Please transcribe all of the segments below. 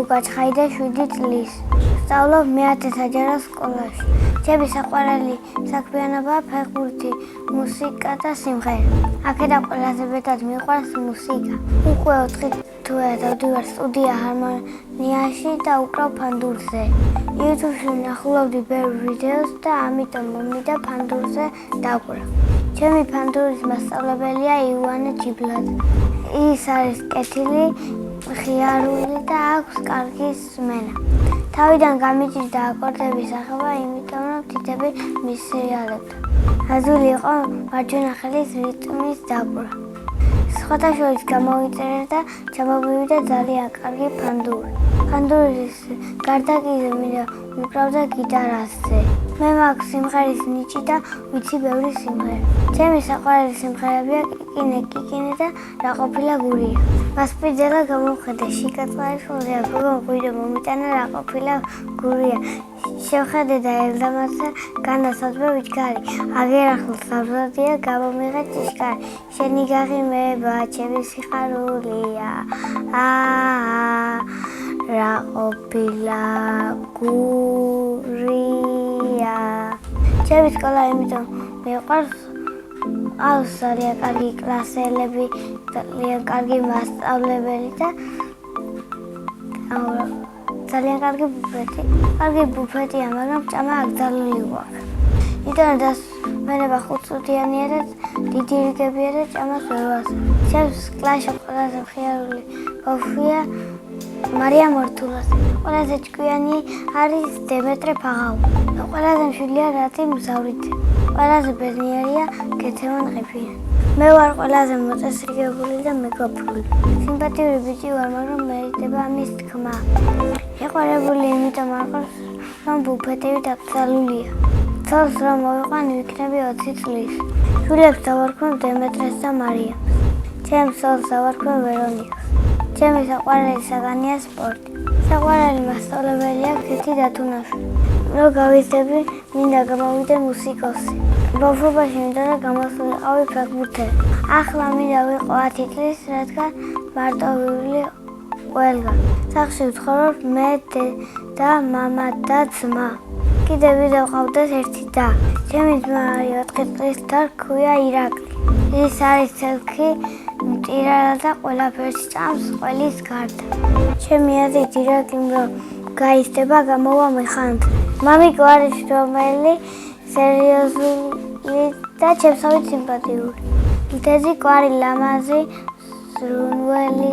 ლუკა ჩხაიდე 7 წლის. სწავლობ მე-10 საჯარო სკოლაში. ჩემი საყვარელი საქმიანობაა ფეხბურთი, მუსიკა და სიმღერა. აქედან ყველაზე მეტად მიყვარს მუსიკა. უკვე 4 თვეა დავდივარ სტუდია ჰარმონიაში და უკრავ ფანდურზე. YouTube-ში ვნახულობდი ბევრ ვიდეოს და ამიტომ მომიდა ფანდურზე დავკვრა. ჩემი ფანდურის მასწავლებელია იოანე ჯიბლაძე. ის არის კეთილი, ხიარული და აქვს კარგი სმენა. თავიდან გამიჭირდა აკორდების ახება, იმიტომ რომ თითები მისრიალებდა. ადვილი იყო მარჯვენა ხელის რიტმის დაკვრა. სხვათაშორის გამოვიწერა ჩამოვივიდა ძალიან კარგი ფანდური. ფანდურის გარდა კიდევ მინდა ვუკრავდა გიტარაზე. მე მაქვს სიმღერის ნიჭი და ვიცი ბევრი სიმღერა. ჩემი საყვარელი სიმღერებია კიკინე და რა ყოფილა გურია. მასპინძელა გამოვხედე შიკაწყარიშვილია, გოგო მომიტანა რა ყოფილა გურია. შევხედე და ელდამასა განასაზღვრე ვიჩქარი. აგერ ახლოს საბზოდია გამომიღე ჭიშკარი. შენი გაღიმება ჩემი სიხარულია. რა ყოფილა გურია. ჩემი სკოლა იმიტომ მიყვარს, ყავს ძალიან კარგი კლასელები, ძალიან კარგი მასწავლებელი და ძალიან კარგი ბუფეტი. კარგი ბუფეტია, მაგრამ ჭამა აკრძალული გვაქვს. იმიტომ დასვენება 5 წუთიანია და დიდი რიგებია და ჭამას ვერ ვასწავლ. ჩემს კლასში ყველაზე მხიარული ბავშვია მარია მორთულაძე. ყველაზე ჭკვიანი არის დემეტრე ფაღაუ. ყველაზე მშვიდია რატი მგზავრით. ყველაზე ბედნიერია გეთემან ყიფიანი. მე ვარ ყველაზე მოწესრიგებული და მეგობრული. სიმპათიური ბიჭი ვარ, მაგრამ მერიდდება ამის თქმა. ეყარებული იმიტომ მაყავს, რომ ბუფეტივი დაკრძალულია. ცოლს რომ მოვიყვან, ვიქნები 20 წლის. შვილებს დავარქვენ დემეტრეს და მარიამს. ჩემს ცოლს დავარქვენ ვერონიკას. ჩემი საყვარელი საგანია სპორტი. საყვარელი მასწავლებელია ქეთი დათუნაშვილი. რო გავიზრდები, მინდა გამოვიდე მუსიკოსი. ბავშვობაში მინდა რომ გამოსულიყავი ფეხბურთელი. ახლა მინდა ვიყო 10 წლის, რადგან მარტოვული ყველგან. სახლში ვცხოვრობ მე და მამა და ძმა. კიდევ ვიდეო ყავდეს ერთი და. ჩემი ძმა არის 4 წლის და ჰქვია ირაკლი. ის არის ცელქი, მტირალა და ყველაფერს ჭამს ყველის გარდა. ჩემი აზრით ირაკლიმ რომ გაიზრდება, გამოვა მეხანძრი. მამიკო არის რომელი სერიოზული და ჩემსავით სიმპათიური. მტეზი კვარი ლამაზი, ზრუნველი,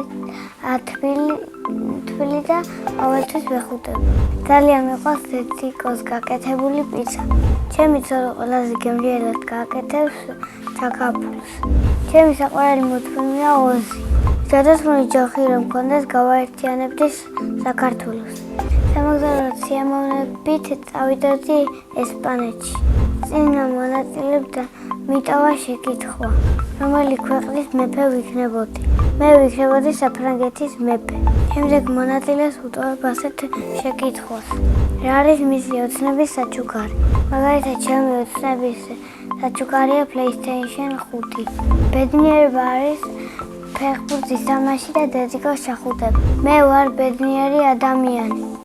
თბილი და ყოველთვის ვეხუტები. ძალიან მიყვარს ზეთიკოს გაკეთებული პიცა. ჩემი ცოლი ყველაზე გემრიელად გააკეთებს ჩაქაფულს. ჩემი საყვარელი მულტფილმია ოზი. სადასმული ჯოხი რომ მქონდეს, გავაერთიანებდი საქართველოს. სამოგზაუროდ სიამოვნებით წავიდოდი ესპანეთში. წინა მონაწილეობდა მიტოვა შეკითხვა, რომელი ქვეყნის მეფე ვიქნებოდი. მე ვიქნებოდი საფრანგეთის მეფე. შემდეგ მონაწილეს უტოვებ ასეთ შეკითხვას. რა არის მისი ოცნების საჩუქარი? მაგალითად, ჩემი ოცნების საჩუქარია PlayStation 5. ბედნიერება არის ფეხბურთის თამაში და დედიკოს ჩახუტება. მე ვარ ბედნიერი ადამიანი.